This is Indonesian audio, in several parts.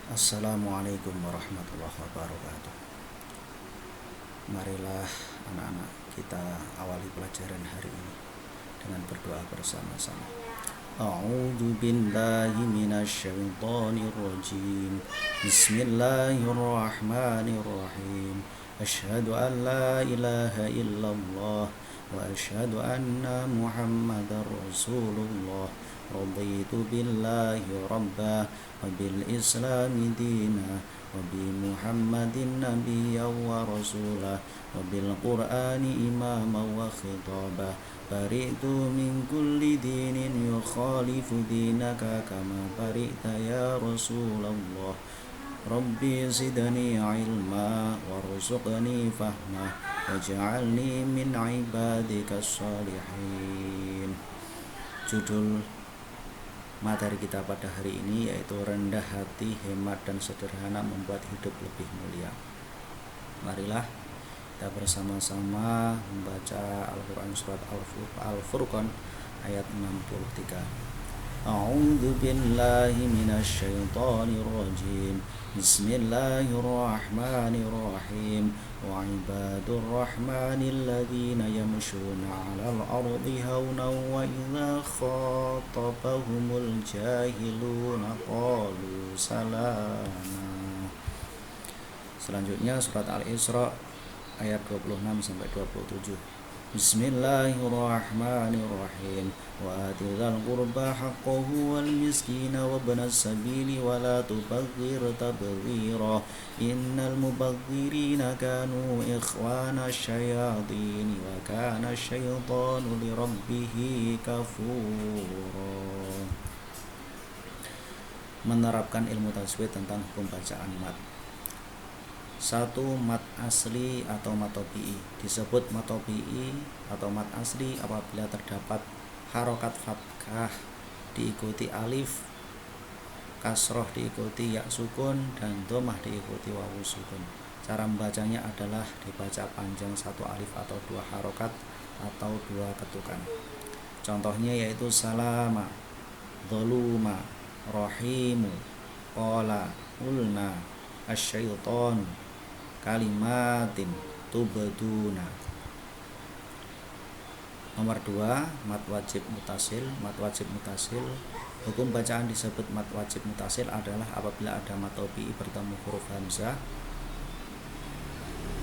Assalamualaikum warahmatullahi wabarakatuh. Marilah anak-anak kita awali pelajaran hari ini dengan berdoa bersama-sama. A'udzu billahi minasyaitonir rajim. Bismillahirrahmanirrahim. Asyhadu an la ilaha illallah wa asyhadu anna Muhammadar Rasulullah. Raditu billahi rabba wa bil islami dina wa bi Muhammadin nabiyya wa rasulah wa bil qur'ani imama wa khitaba. Bari'tu min kulli dinin yukhalifu dinaka kama bari'ta ya Rasulullah. Rabbi zidni ilma warzuqni fahma waj'alni min ibadika shalihin. Judul materi kita pada hari ini yaitu rendah hati, hemat dan sederhana membuat hidup lebih mulia. Marilah kita bersama-sama membaca Al-Quran surat Al-Furqan ayat 63. A'udzu billahi minasyaitonir rajim. Bismillahirrahmanirrahim. Wa ibadur rahmanil ladzina yamshuna 'alal ardi haunan wa idza khatabahumul jahiluna qalu salama. Selanjutnya surat Al-Isra ayat 26 sampai 27. Bismillahirrahmanirrahim. Wa atizal qurba haqqahu wal miskina wa ibnas sabili wa la tubadzir tabdzira innal mubadzirina kanu ikhwana syayatin wa kana syaitanu li rabbih kafura. Menerapkan ilmu tajwid tentang hukum bacaan mat. 1. Mat asli atau mat tabi'i. Disebut mat tabi'i atau mat asli apabila terdapat harokat fathah diikuti alif, kasroh diikuti ya sukun, dan dhammah diikuti wawu sukun. Cara membacanya adalah dibaca panjang satu alif atau dua harokat atau dua ketukan. Contohnya yaitu salama, dzaluma, rahimu, qala, ulna, asyaitonu, kalimatin tubaduna. Nomor 2, mat wajib mutasil. Mat wajib mutasil, hukum bacaan disebut mat wajib mutasil adalah apabila ada mat tabi'i bertemu huruf hamzah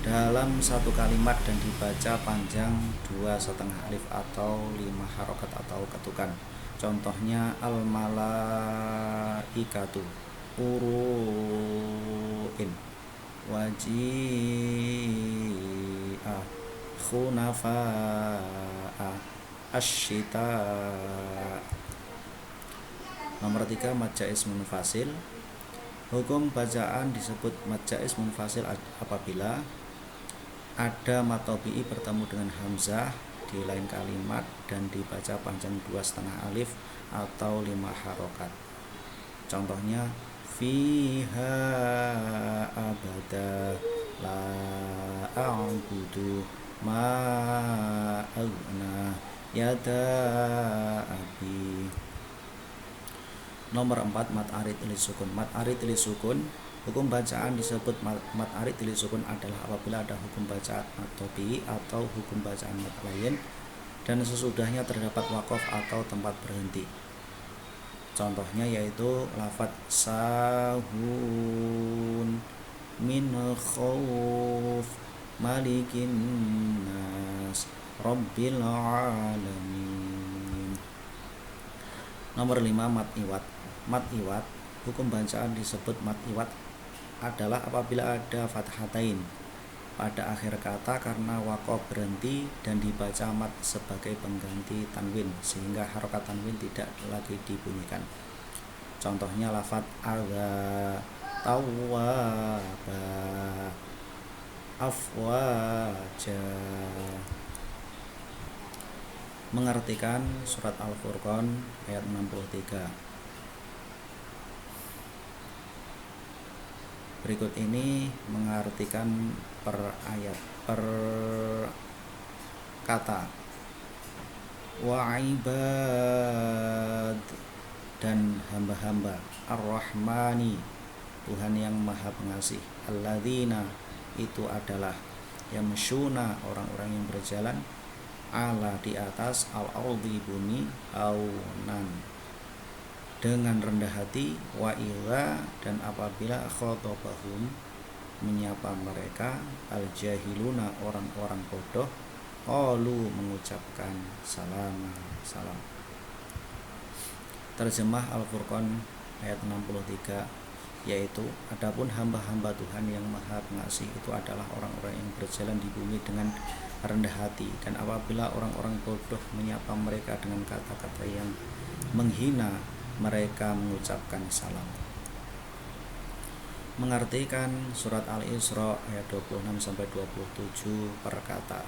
dalam satu kalimat dan dibaca panjang 2,5 alif atau 5 harokat atau ketukan. Contohnya al-malaikatu, uru'in, waji'a, khunafa'a, asyita. Nomor 3, mad jaiz munfasil. Hukum bacaan disebut mad jaiz munfasil apabila ada mad tabi'i bertemu dengan hamzah di lain kalimat dan dibaca panjang 2,5 alif atau 5 harokat. Contohnya fiha abada la a'budu ma aghna yada abi. Nomor 4, mat arid li sukun. Mat arid li sukun, hukum bacaan disebut mat arid li sukun adalah apabila ada hukum bacaan mat tabi'i atau hukum bacaan mat lain dan sesudahnya terdapat waqaf atau tempat berhenti. Contohnya yaitu lafadz sahun, min khauf, malikin nas, rabbil alamin. Nomor 5, mat iwad. Mat iwad, hukum bacaan disebut mat iwad adalah apabila ada fathatain pada akhir kata karena waqaf berhenti dan dibaca mat sebagai pengganti tanwin sehingga harokat tanwin tidak lagi dibunyikan. Contohnya lafadz adza, tawwaba, afwaja. Mengartikan surat Al-Furqan ayat 63. Berikut ini mengartikan per ayat, per kata. Wa ibad, dan hamba-hamba. Ar-Rahmani, Tuhan yang Maha Pengasih. Alladzina itu adalah yamshuna orang-orang yang berjalan ala di atas al-ardi bumi aunan dengan rendah hati wa ila dan apabila khotabahum menyapa mereka al-jahiluna orang-orang bodoh qalu mengucapkan salam. Terjemah Al-Furqan ayat 63, yaitu adapun hamba-hamba Tuhan yang Maha Pengasih itu adalah orang-orang yang berjalan di bumi dengan rendah hati, dan apabila orang-orang bodoh menyapa mereka dengan kata-kata yang menghina, mereka mengucapkan salam. Mengartikan surat Al-Isra ayat 26-27 berkata,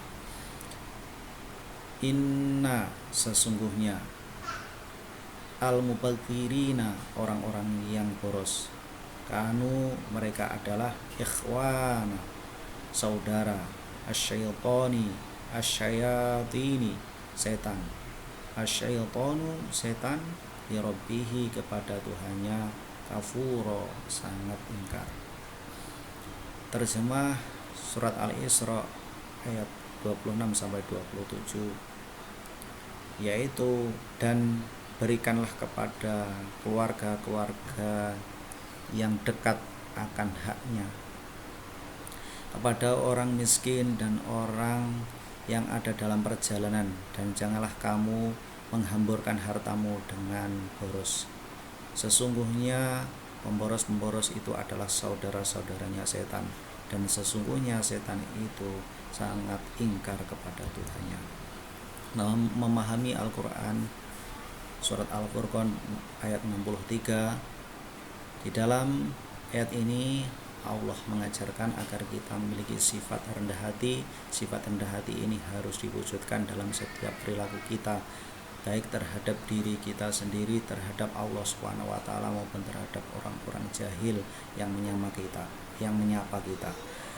Inna sesungguhnya al-mubadzirina orang-orang yang boros, kanu mereka adalah ikhwana saudara, asyaitoni asyayatini setan, asyaitonu setan, lirabbihi kepada Tuhannya, kafuro sangat ingkar. Terjemah surat Al-Isra ayat 26-27, yaitu dan berikanlah kepada keluarga-keluarga yang dekat akan haknya, kepada orang miskin dan orang yang ada dalam perjalanan, dan janganlah kamu menghamburkan hartamu dengan boros. Sesungguhnya pemboros-pemboros itu adalah saudara-saudaranya setan, dan sesungguhnya setan itu sangat ingkar kepada Tuhannya. Nah, memahami Al-Quran surat Al-Furqan ayat 63, di dalam ayat ini Allah mengajarkan agar kita memiliki sifat rendah hati. Sifat rendah hati ini harus diwujudkan dalam setiap perilaku kita, baik terhadap diri kita sendiri, terhadap Allah SWT, maupun terhadap orang-orang jahil yang menyapa kita.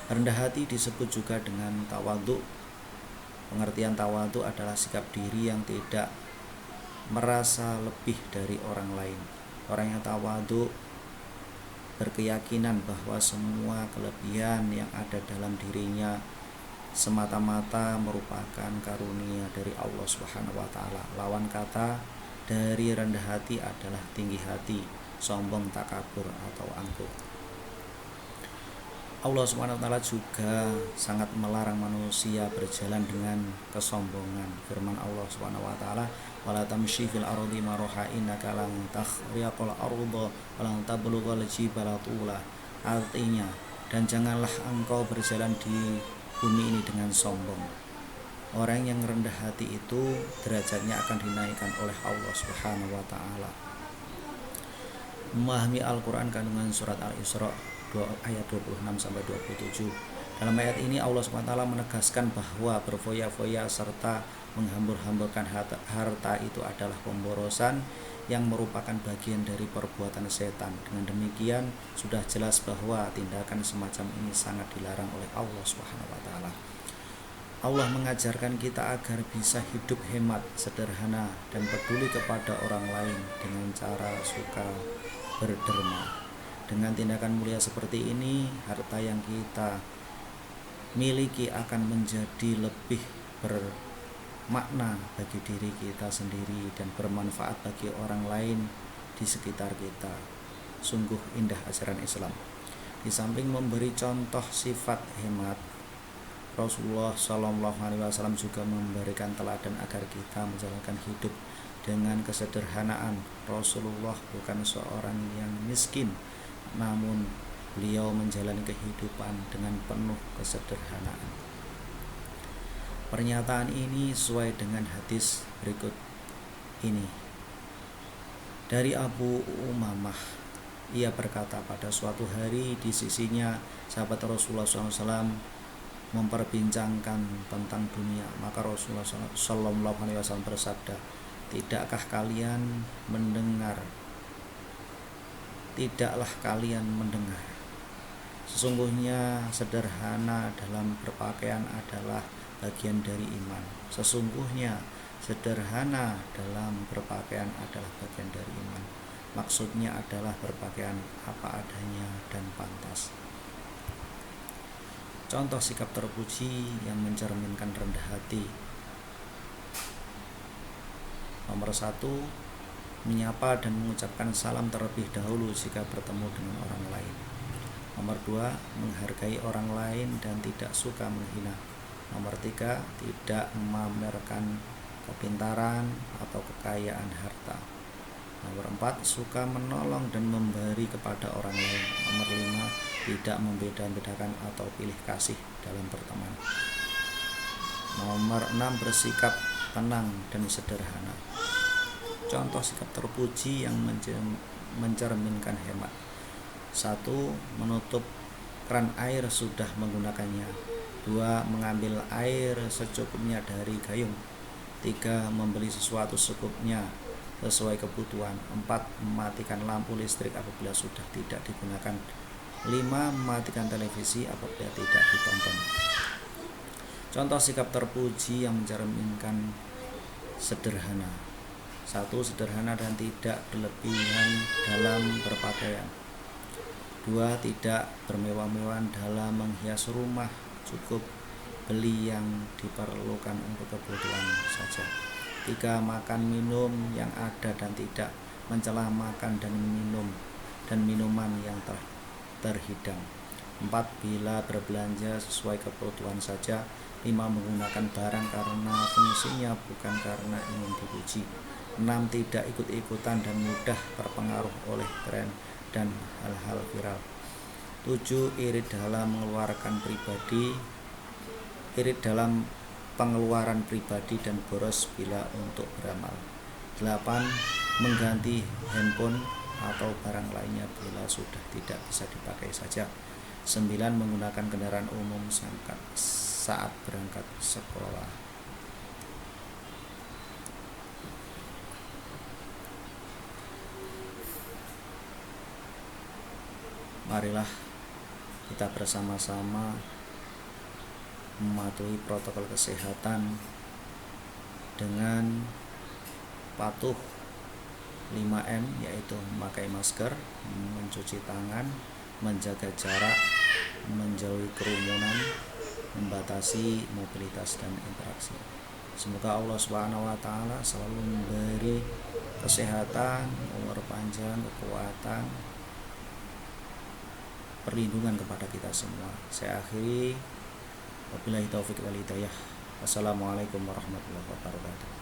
Rendah hati disebut juga dengan tawadhu. Pengertian tawadhu adalah sikap diri yang tidak merasa lebih dari orang lain. Orang yang tawadhu berkeyakinan bahwa semua kelebihan yang ada dalam dirinya semata-mata merupakan karunia dari Allah SWT. Lawan kata dari rendah hati adalah tinggi hati, sombong, takabur atau angkuh. Allah SWT juga sangat melarang manusia berjalan dengan kesombongan. Firman Allah SWT, wala tamshi fil ardi maraha innaka lan takhriqal arda wa lan tablughal jibala tula. Artinya, dan janganlah engkau berjalan di bumi ini dengan sombong. Orang yang rendah hati itu derajatnya akan dinaikkan oleh Allah SWT. Memahami Al-Quran kandungan surat Al-Isra ayat 26-27. Dalam ayat ini Allah SWT menegaskan bahwa berfoya-foya serta menghambur-hamburkan harta itu adalah pemborosan yang merupakan bagian dari perbuatan setan. Dengan demikian sudah jelas bahwa tindakan semacam ini sangat dilarang oleh Allah SWT. Allah mengajarkan kita agar bisa hidup hemat, sederhana, dan peduli kepada orang lain dengan cara suka berderma. Dengan tindakan mulia seperti ini, harta yang kita miliki akan menjadi lebih bermakna bagi diri kita sendiri dan bermanfaat bagi orang lain di sekitar kita. Sungguh indah ajaran Islam. Di samping memberi contoh sifat hemat, Rasulullah SAW juga memberikan teladan agar kita menjalankan hidup dengan kesederhanaan. Rasulullah bukan seorang yang miskin, namun beliau menjalani kehidupan dengan penuh kesederhanaan. Pernyataan ini sesuai dengan hadis berikut ini. Dari Abu Umamah, ia berkata, pada suatu hari di sisinya sahabat Rasulullah SAW memperbincangkan tentang dunia. Maka Rasulullah SAW bersabda, tidaklah kalian mendengar sesungguhnya sederhana dalam berpakaian adalah bagian dari iman. Maksudnya adalah berpakaian apa adanya dan pantas. Contoh sikap terpuji yang mencerminkan rendah hati. Nomor 1, menyapa dan mengucapkan salam terlebih dahulu jika bertemu dengan orang lain. Nomor 2, menghargai orang lain dan tidak suka menghina. Nomor 3, tidak memamerkan kepintaran atau kekayaan harta. Nomor 4, suka menolong dan memberi kepada orang lain. Nomor 5, tidak membeda-bedakan atau pilih kasih dalam berteman. Nomor 6, bersikap tenang dan sederhana. Contoh sikap terpuji yang mencerminkan hemat. 1, menutup keran air sudah menggunakannya. 2, mengambil air secukupnya dari gayung. 3, membeli sesuatu secukupnya sesuai kebutuhan. 4, mematikan lampu listrik apabila sudah tidak digunakan. 5, mematikan televisi apabila tidak ditonton. Contoh sikap terpuji yang mencerminkan sederhana. 1, sederhana dan tidak berlebihan dalam berpakaian. 2, tidak bermewah-mewahan dalam menghias rumah, cukup beli yang diperlukan untuk kebutuhan saja. 3, makan minum yang ada dan tidak mencela makan dan minuman yang telah terhidang. 4, bila berbelanja sesuai kebutuhan saja. 5, menggunakan barang karena fungsinya bukan karena ingin dipuji. 6, tidak ikut-ikutan dan mudah terpengaruh oleh tren dan hal-hal viral. 7, irit dalam pengeluaran pribadi dan boros bila untuk beramal. 8, mengganti handphone atau barang lainnya bila sudah tidak bisa dipakai saja. 9, menggunakan kendaraan umum saat berangkat sekolah. Marilah kita bersama-sama mematuhi protokol kesehatan dengan patuh 5M, yaitu memakai masker, mencuci tangan, menjaga jarak, menjauhi kerumunan, membatasi mobilitas dan interaksi. Semoga Allah SWT selalu memberi kesehatan, umur panjang, kekuatan, perlindungan kepada kita semua. Saya akhiri, wabillahi taufiq wal hidayah. Wassalamualaikum warahmatullahi wabarakatuh.